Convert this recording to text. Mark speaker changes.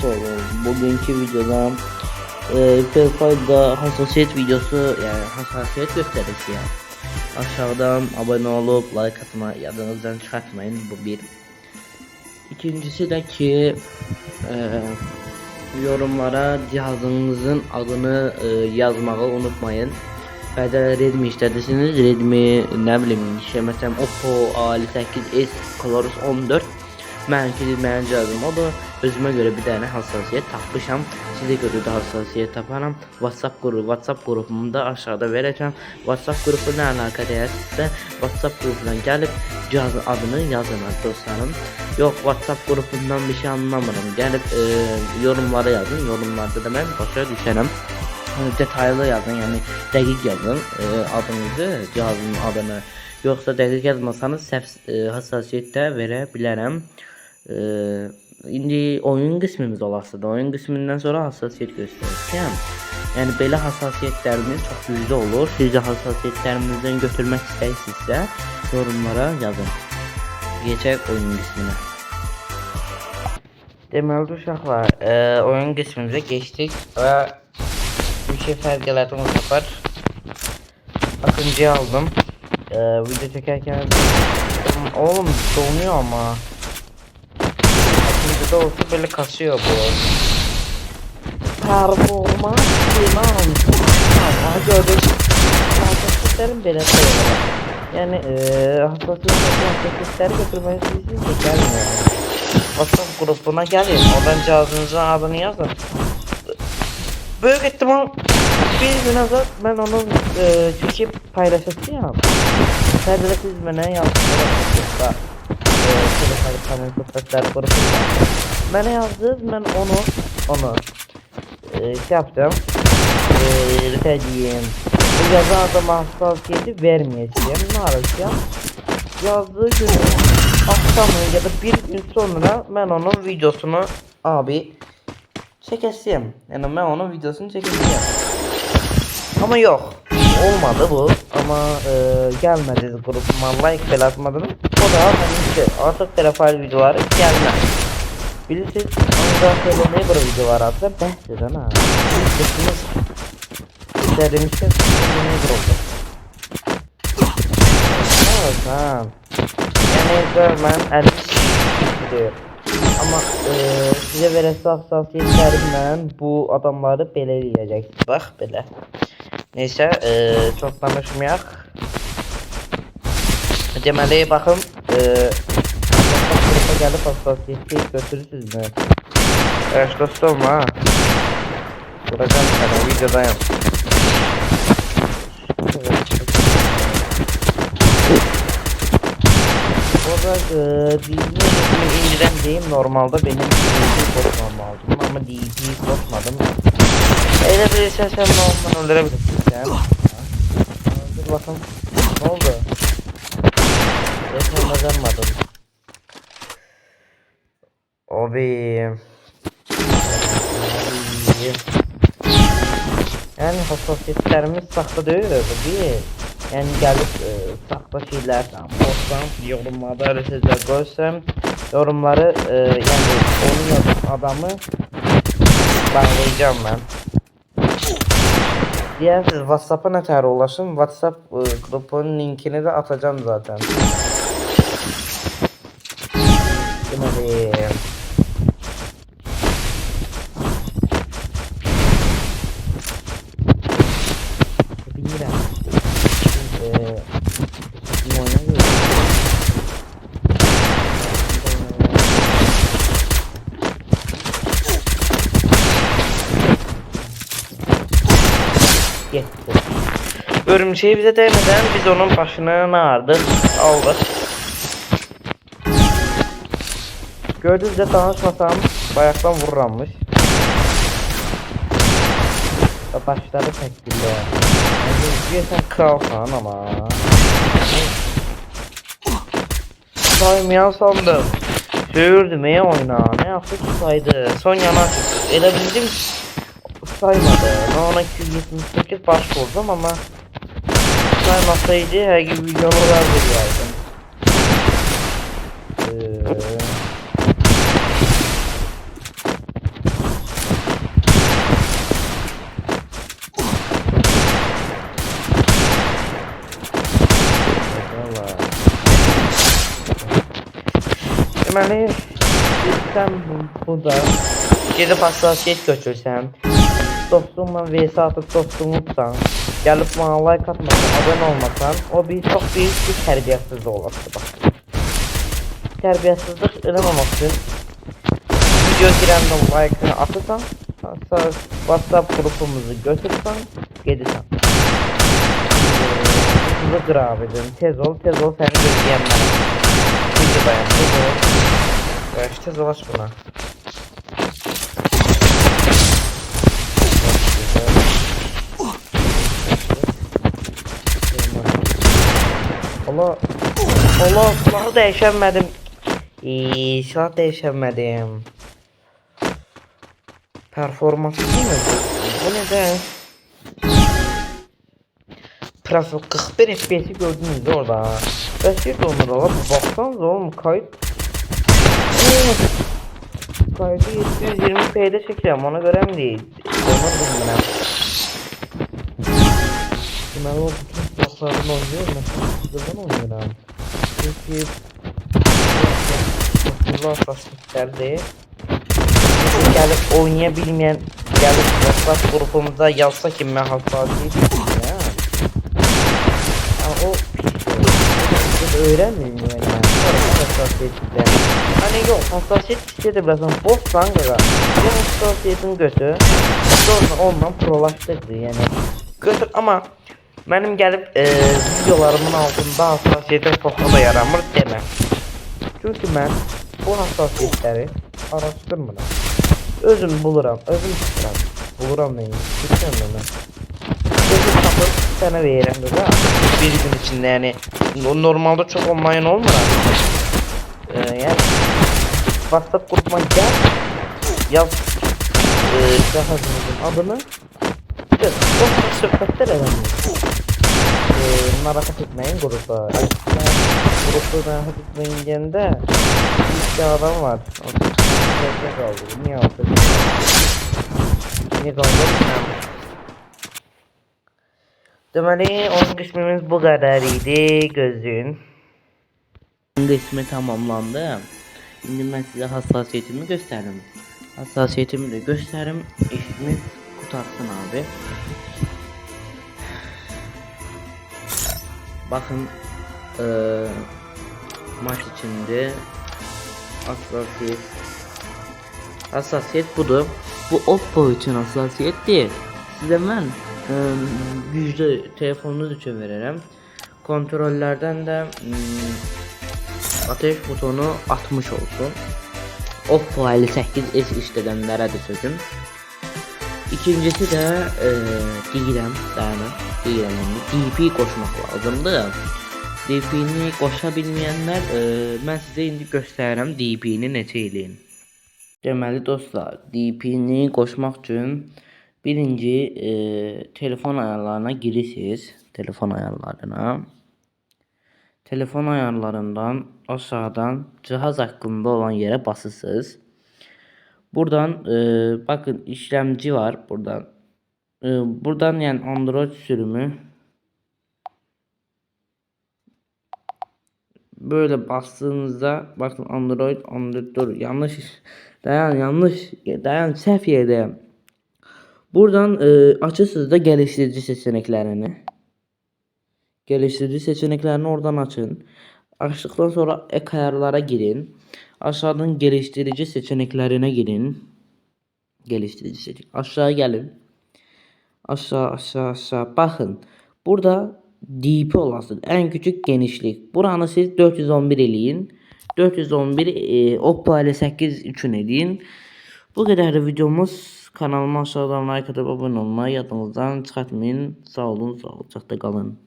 Speaker 1: olun. Bugünkü videoda PayPal'da hassasiyet videosu, yani hassasiyet gösterisi ya. Aşağıdan abone olup like atmayı yadınızdan çıkartmayın, bu bir. İkincisi de ki yorumlara cihazınızın adını yazmayı unutmayın. Bəzən Redmi işlədirsiniz, Redmi nə bilim, məsələn Oppo A58s Colors 14 mənim cihazım o da özümə görə bir dənə hassasiyet tapmışam. Sizə görə də hassasiyet taparam. WhatsApp qrupumu da aşağıda verəcəm. WhatsApp qrupu ilə əlaqədarsə WhatsApp qrupundan gəlib cihazın adını yazın dostlarım. Yox, WhatsApp qrupundan bir şey anlamıram. Gəlib yorumlara yazın. Yorumlarda da mən başa düşərəm. Detaylı yazın, yani dəqiq yazın adınızı, cihazın adını. Yoxsa dəqiq yazmasanız səhv hassasiyet də verə bilərəm. İndi oyun qismimiz olasıdır. Oyun qismindən sonra hassasiyet göstərəcəm. Yəni belə hassasiyetlərimiz çox güclü olur. Siz də hassasiyetlərimizdən götürmək istəyirsinizsə yorumlara yazın. Geçək oyun qisminə. Deməli uşaqlar, oyun qismimizə keçdik və bir şey fark elədim bu sefer. Akıncı'yı aldım. Video çekerken oğlum donuyor ama. Akıncı'da olsa böyle kasıyor bu. Performans inan. Ama gördüm. Hassasiyetlerim böyle sayılır. Yani hassasiyetleri götürmeniz için de gelmiyor. WhatsApp grubuna gelin. Oradan cihazınızın adını yazın. Büyük ihtimal bir gün azal ben onu çekip paylaşacağım. Sadece siz bana yazdığınızda telefonun sohbetler grubunda bana yazdınız, ben onu şey yapacağım. Ne diyeyim? Bu yazan adama hassasiyeti vermeyeceğim. Ne yapacağım? Yazdığı gün akşam ya da bir gün sonra ben onun videosunu abi çekeceğim. Yani ben onun videosunu çekeceğim. Ama yok. Olmadı bu. Ama gelmedi grubuma like falan atmadım. O da hani artık telefon videoları gelmez. Bilirsiniz. Ondan sonra ne bir videolar atsa behseden ha. Bilirsiniz. İstediğimizde ne bir oldu. Evet ha. Yani ben diyorum. Ama size verəsi hassasiyetlərimlə bu adamları belə eləyəcək. Bax belə. Neysə, çox danışmayaq. Deməli, baxın, WhatsApp gəlib hassasiyeti götürürsünüz mü? Evet dostum ha. Duracağım sana, videodayım. DP'yi indiren diyeyim, normalde benim DP'yi koşmam lazım ama DP'yi koşmadım. Öyle bir sen ondan öldürebilirsin sen. Dur bakın, ne oldu? Ben kazanmadım. Abi. Yani hassasiyetlerimiz saklı değil abi. Yani gelip saklı şeyler postam, yorumlarda öyle sözler görsem yorumları yani onu yazan adamı bağlayacağım ben. Diğersiz WhatsApp'a ne kadar ulaşın, WhatsApp grubunun linkini de atacağım zaten. Şimdi örümceği bize değmeden biz onun başını nardık, aldık. Gördüğünüz de tanışmasam bayaktan vururlanmış. Başları tekbirli. Sen kralsan ama. Saymayan sandım. Söğürdüm ya oyna. Ne yaptık saydı. Son yana ele bildim. Saymadı. Ben ona 278 baş vurdum ama saymasaydı her gibi videolar verirdim. Deməli sən burada gedib hassasiyet götürsən, dostunla vs atıp dostunu tutsan, gəlib bana like atmasan, abone olmasan, o bir çok büyük bir tərbiyəsizlik olasın bak. Tərbiyəsizlik eləməmək üçün video girəndə like'ını atırsan, WhatsApp grupumuzu götürsən, gedirsən. Hızlı qır abicim, tez ol səni gözləyəm mənəm. Video dayan, tez ol. Tez ol aç buna. Allah silahı değişemedim. Silah değişemedim. Performansı değil mi bu? Bu ne de? 41 FPS'i gördünüz orada. Bəs olmadı ola. Baksanıza oğlum kayıt. Kaydı 720p'de çekiyorum, ona göre mi değil? Olmadı mı? Deməli o bütün silahlarını oynuyor mesela. Buradan oynuyor abi. Çünkü bu hassasiyetlerdi. Gelip oynayabilmeyen gelip WhatsApp grubumuza yazsa ki ben hassasiyet ya. Ama o pis öğrenmeyeyim yani. Hassasiyetler. Hani yok hassasiyet istedi birazdan boş sangra. Bu hassasiyetin götü. Sonra ondan prolaştırdı yani. Götür ama benim gelip videolarımın altında hassasiyete sokma da yaramır deme. Çünkü ben bu hassasiyetleri araştırmıram. Özüm buluram, özüm tuturam. Buluram neyim, tuturam ben. Özüm tapıp sana veririm de bir gün içinde yani. Normalde çok online olmuyor. Yani WhatsApp grubuma gel, yaz cihazınızın adını. O sohbetler edelim. Narahat etmeyin gruba. Grupta narahat etmeyin diyende bir adam var. Niye kaldı? Niye aldı? Niye kaldı? Deməli, onun qismimiz bu kadar idi gözün. Qismi tamamlandı. Şimdi ben size hassasiyetimi gösterdim. Hassasiyetimi de gösterim. İşimiz kutarsın abi. Bakın maç içinde hassasiyet budur. Bu Oppo için hassasiyet değil. Size ben güçlü telefonunuz için veririm. Kontrollerden de ateş butonu 60 olsun. Oppo 58s işledenlere de sözüm. İkincisi de DP koşmak lazımdı. DP'ni koşabilmeyenler ben size indi gösterəm DP'ni neçə eləyin. Deməli dostlar, DP'ni koşmak için birinci telefon ayarlarına girirsiniz. Telefon ayarlarından aşağıdan cihaz hakkında olan yere basırsınız. Buradan bakın işlemci var buradan. Buradan yani Android sürümü böyle bastığınızda bakın Android dur yanlış dayan seviyede. Buradan açırsınız da geliştirici seçeneklerini. Geliştirici seçeneklerini oradan açın. Açtıktan sonra ek ayarlara girin. Aşağıdan geliştirici seçeneklerine girin. Aşağı gelin. Aşağı bakın. Burada DP olasın. En küçük genişlik. Buranı siz 411 eləyin. 411 Oppo 58 üçün eləyin. Bu kadar videomuz. Kanalıma aşağıdan like atıp abone olmayı yadınızdan çıkartmayın. Sağ olun, sağlıcakla kalın.